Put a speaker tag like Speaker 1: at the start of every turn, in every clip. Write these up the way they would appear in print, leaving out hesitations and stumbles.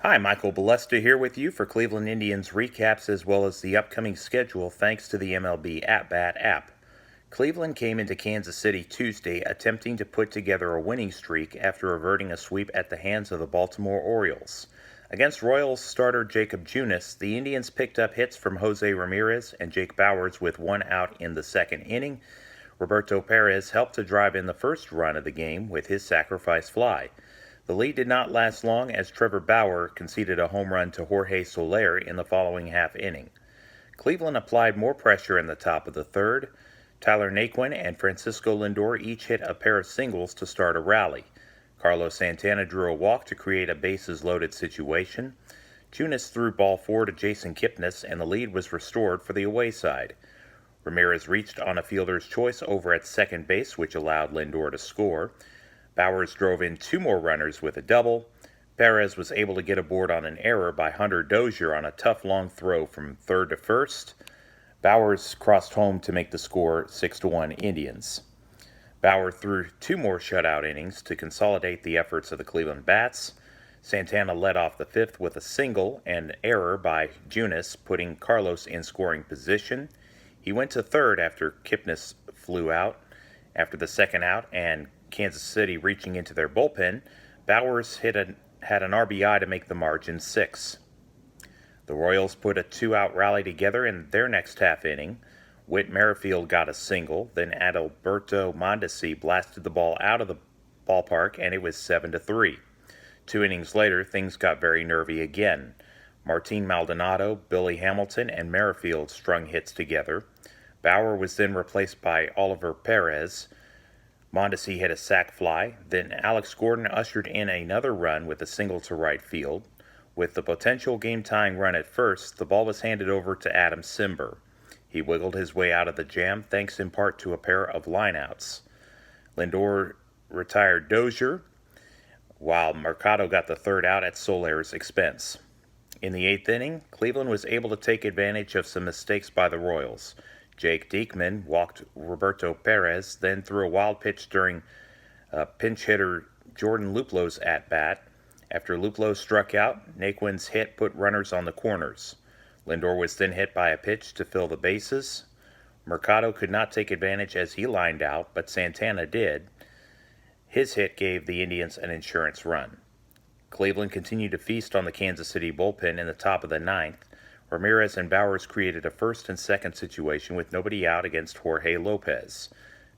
Speaker 1: Hi, Michael Balesta here with you for Cleveland Indians recaps as well as the upcoming schedule thanks to the MLB At-Bat app. Cleveland came into Kansas City Tuesday attempting to put together a winning streak after averting a sweep at the hands of the Baltimore Orioles. Against Royals starter Jakob Junis, the Indians picked up hits from Jose Ramirez and Jake Bauers with one out in the second inning. Roberto Perez helped to drive in the first run of the game with his sacrifice fly. The lead did not last long as Trevor Bauer conceded a home run to Jorge Soler in the following half inning. Cleveland applied more pressure in the top of the third. Tyler Naquin and Francisco Lindor each hit a pair of singles to start a rally. Carlos Santana drew a walk to create a bases-loaded situation. Junis threw ball 4 to Jason Kipnis, and the lead was restored for the away side. Ramirez reached on a fielder's choice over at second base, which allowed Lindor to score. Bauers drove in 2 more runners with a double. Perez was able to get aboard on an error by Hunter Dozier on a tough long throw from third to first. Bauers crossed home to make the score 6-1 Indians. Bauer threw 2 more shutout innings to consolidate the efforts of the Cleveland Bats. Santana led off the 5th with a single and an error by Junis, putting Carlos in scoring position. He went to third after Kipnis flew out. After the second out and Kansas City reaching into their bullpen, Bauers had an RBI to make the margin 6. The Royals put a 2-out rally together in their next half inning. Whit Merrifield got a single, then Adalberto Mondesi blasted the ball out of the ballpark, and it was 7-3. 2 innings later, things got very nervy again. Martin Maldonado, Billy Hamilton, and Merrifield strung hits together. Bauer was then replaced by Oliver Perez. Mondesi hit a sac fly, then Alex Gordon ushered in another run with a single to right field. With the potential game-tying run at first, the ball was handed over to Adam Cimber. He wiggled his way out of the jam thanks in part to a pair of lineouts. Lindor retired Dozier, while Mercado got the third out at Soler's expense. In the 8th inning, Cleveland was able to take advantage of some mistakes by the Royals. Jake Diekman walked Roberto Perez, then threw a wild pitch during pinch hitter Jordan Luplow's at-bat. After Luplow struck out, Naquin's hit put runners on the corners. Lindor was then hit by a pitch to fill the bases. Mercado could not take advantage as he lined out, but Santana did. His hit gave the Indians an insurance run. Cleveland continued to feast on the Kansas City bullpen in the top of the 9th. Ramirez and Bauers created a first and second situation with nobody out against Jorge Lopez.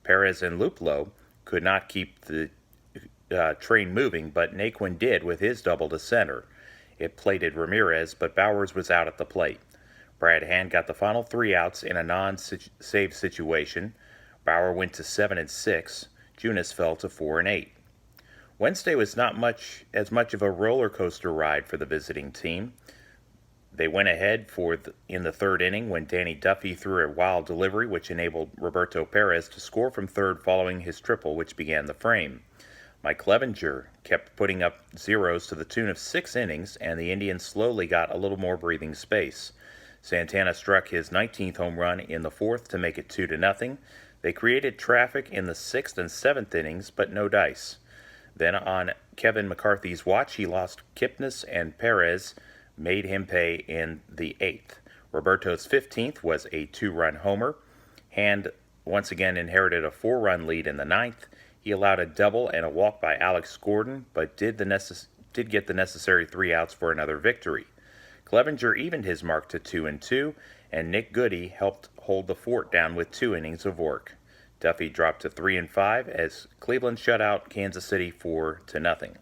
Speaker 1: Perez and Luplow could not keep the train moving, but Naquin did with his double to center. It plated Ramirez, but Bauers was out at the plate. Brad Hand got the final 3 outs in a non-save situation. Bauer went to 7-6. Junis fell to 4-8. Wednesday was not as much of a roller coaster ride for the visiting team. They went ahead in the 3rd inning when Danny Duffy threw a wild delivery which enabled Roberto Perez to score from third following his triple which began the frame. Mike Clevenger kept putting up zeros to the tune of 6 innings, and the Indians slowly got a little more breathing space. Santana struck his 19th home run in the 4th to make it 2-0. They created traffic in the 6th and 7th innings, but no dice. Then on Kevin McCarthy's watch, he lost Kipnis, and Perez made him pay in the 8th. Roberto's 15th was a 2-run homer. Hand once again inherited a 4-run lead in the 9th. He allowed a double and a walk by Alex Gordon, but did get the necessary 3 outs for another victory. Clevenger evened his mark to 2-2, and Nick Goody helped hold the fort down with 2 innings of work. Duffy dropped to 3-5 as Cleveland shut out Kansas City 4-0.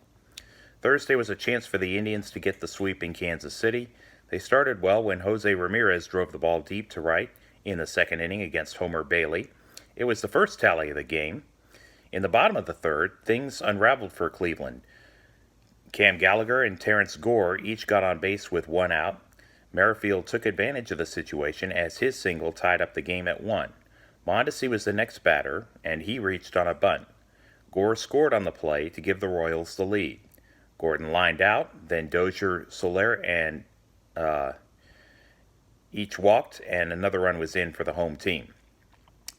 Speaker 1: Thursday was a chance for the Indians to get the sweep in Kansas City. They started well when Jose Ramirez drove the ball deep to right in the 2nd inning against Homer Bailey. It was the first tally of the game. In the bottom of the 3rd, things unraveled for Cleveland. Cam Gallagher and Terrence Gore each got on base with 1 out. Merrifield took advantage of the situation as his single tied up the game at 1. Mondesi was the next batter, and he reached on a bunt. Gore scored on the play to give the Royals the lead. Gordon lined out, then Dozier, Soler, and each walked, and another run was in for the home team.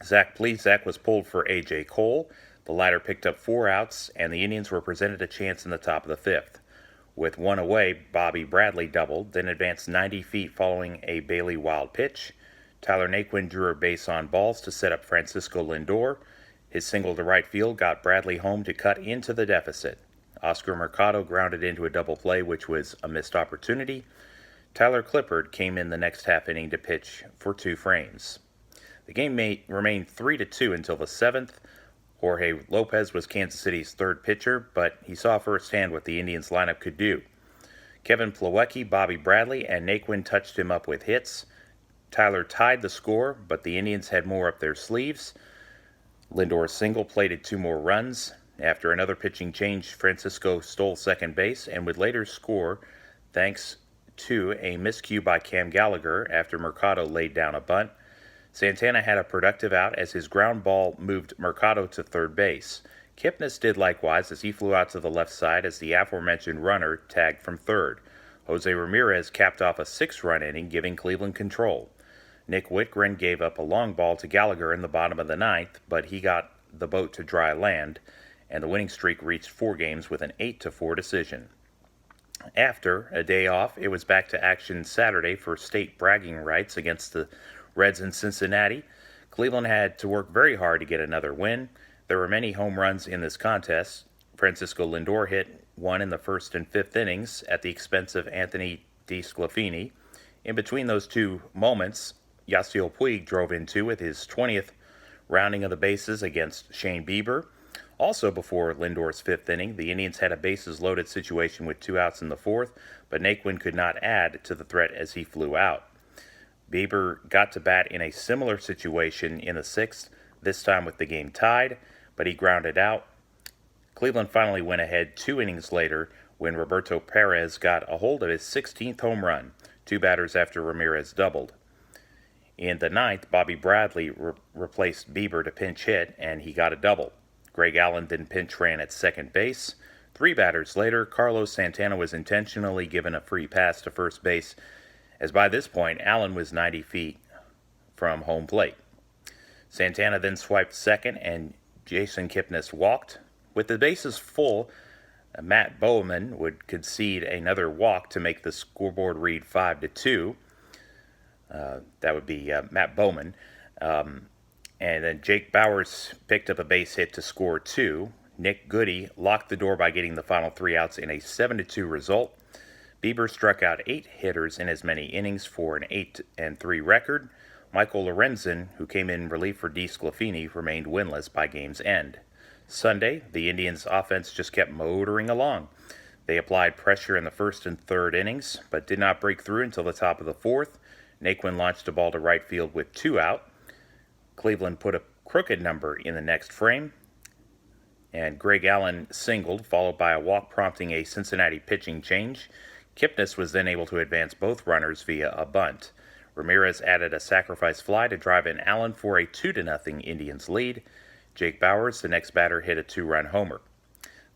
Speaker 1: Zach Plesac was pulled for A.J. Cole. The latter picked up 4 outs, and the Indians were presented a chance in the top of the 5th. With one away, Bobby Bradley doubled, then advanced 90 feet following a Bailey Wild pitch. Tyler Naquin drew a base on balls to set up Francisco Lindor. His single to right field got Bradley home to cut into the deficit. Oscar Mercado grounded into a double play, which was a missed opportunity. Tyler Clippard came in the next half inning to pitch for 2 frames. The game remained 3-2 until the 7th. Jorge Lopez was Kansas City's third pitcher, but he saw firsthand what the Indians lineup could do. Kevin Plawecki, Bobby Bradley, and Naquin touched him up with hits. Tyler tied the score, but the Indians had more up their sleeves. Lindor's single plated 2 more runs. After another pitching change, Francisco stole second base and would later score thanks to a miscue by Cam Gallagher after Mercado laid down a bunt. Santana had a productive out as his ground ball moved Mercado to third base. Kipnis did likewise as he flew out to the left side as the aforementioned runner tagged from third. Jose Ramirez capped off a 6-run inning, giving Cleveland control. Nick Whitgren gave up a long ball to Gallagher in the bottom of the 9th, but he got the boat to dry land, and the winning streak reached 4 games with an 8-4 decision. After a day off, it was back to action Saturday for state bragging rights against the Reds in Cincinnati. Cleveland had to work very hard to get another win. There were many home runs in this contest. Francisco Lindor hit 1 in the 1st and 5th innings at the expense of Anthony DeSclafani. In between those 2 moments, Yasiel Puig drove in 2 with his 20th rounding of the bases against Shane Bieber. Also before Lindor's 5th inning, the Indians had a bases-loaded situation with 2 outs in the 4th, but Naquin could not add to the threat as he flew out. Bieber got to bat in a similar situation in the 6th, this time with the game tied, but he grounded out. Cleveland finally went ahead 2 innings later when Roberto Perez got a hold of his 16th home run, 2 batters after Ramirez doubled. In the 9th, Bobby Bradley replaced Bieber to pinch hit, and he got a double. Greg Allen then pinch ran at second base. 3 batters later, Carlos Santana was intentionally given a free pass to first base, as by this point, Allen was 90 feet from home plate. Santana then swiped second, and Jason Kipnis walked. With the bases full, Matt Bowman would concede another walk to make the scoreboard read 5-2. That would be Matt Bowman. And then Jake Bauers picked up a base hit to score 2. Nick Goody locked the door by getting the final 3 outs in a 7-2 result. Bieber struck out 8 hitters in as many innings for an 8-3 record. Michael Lorenzen, who came in relief for DeSclafani, remained winless by game's end. Sunday, the Indians' offense just kept motoring along. They applied pressure in the 1st and 3rd innings, but did not break through until the top of the 4th. Naquin launched a ball to right field with 2 out. Cleveland put a crooked number in the next frame, and Greg Allen singled, followed by a walk prompting a Cincinnati pitching change. Kipnis was then able to advance both runners via a bunt. Ramirez added a sacrifice fly to drive in Allen for a 2-0 Indians lead. Jake Bauers, the next batter, hit a 2-run homer.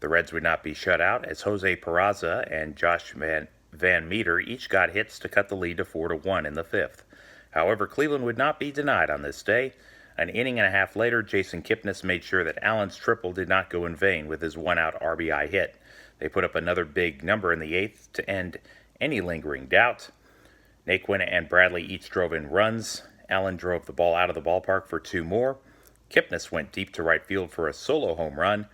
Speaker 1: The Reds would not be shut out as Jose Peraza and Josh Van Meter each got hits to cut the lead to 4-1 in the 5th. However, Cleveland would not be denied on this day. An inning and a half later, Jason Kipnis made sure that Allen's triple did not go in vain with his 1-out RBI hit. They put up another big number in the 8th to end any lingering doubt. Naquin and Bradley each drove in runs. Allen drove the ball out of the ballpark for 2 more. Kipnis went deep to right field for a solo home run.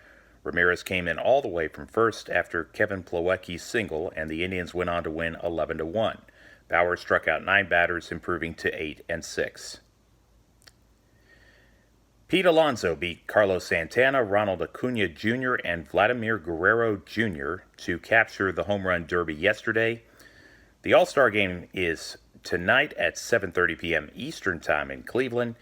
Speaker 1: Ramirez came in all the way from first after Kevin Plawecki's single, and the Indians went on to win 11-1. Bauer struck out 9 batters, improving to 8-6. Pete Alonso beat Carlos Santana, Ronald Acuna Jr., and Vladimir Guerrero Jr. to capture the Home Run Derby yesterday. The All-Star Game is tonight at 7:30 p.m. Eastern Time in Cleveland.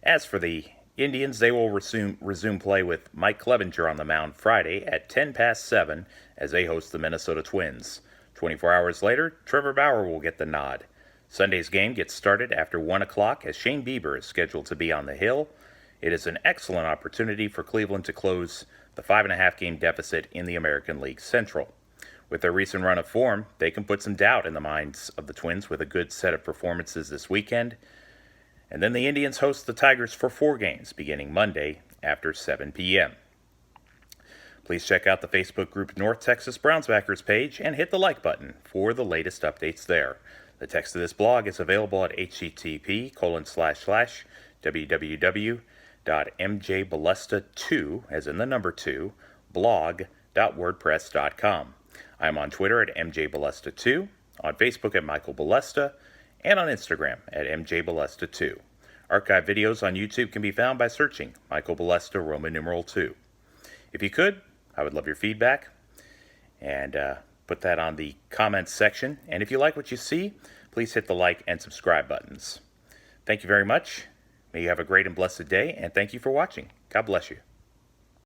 Speaker 1: As for the Indians, they will resume play with Mike Clevinger on the mound Friday at 7:10 as they host the Minnesota Twins. 24 hours later, Trevor Bauer will get the nod. Sunday's game gets started after 1 o'clock as Shane Bieber is scheduled to be on the hill. It is an excellent opportunity for Cleveland to close the 5.5-game deficit in the American League Central. With their recent run of form, they can put some doubt in the minds of the Twins with a good set of performances this weekend. And then the Indians host the Tigers for 4 games beginning Monday after 7 p.m. Please check out the Facebook group North Texas Brownsbackers page and hit the like button for the latest updates there. The text of this blog is available at http://www.mjbalesta2, as in the number 2, blog.wordpress.com. I'm on Twitter at mjbalesta2, on Facebook at Michael Balesta, and on Instagram at mjbalesta2. Archive videos on YouTube can be found by searching Michael Balesta Roman numeral 2. If you could, I would love your feedback, and put that on the comments section. And if you like what you see, please hit the like and subscribe buttons. Thank you very much. May you have a great and blessed day, and thank you for watching. God bless you.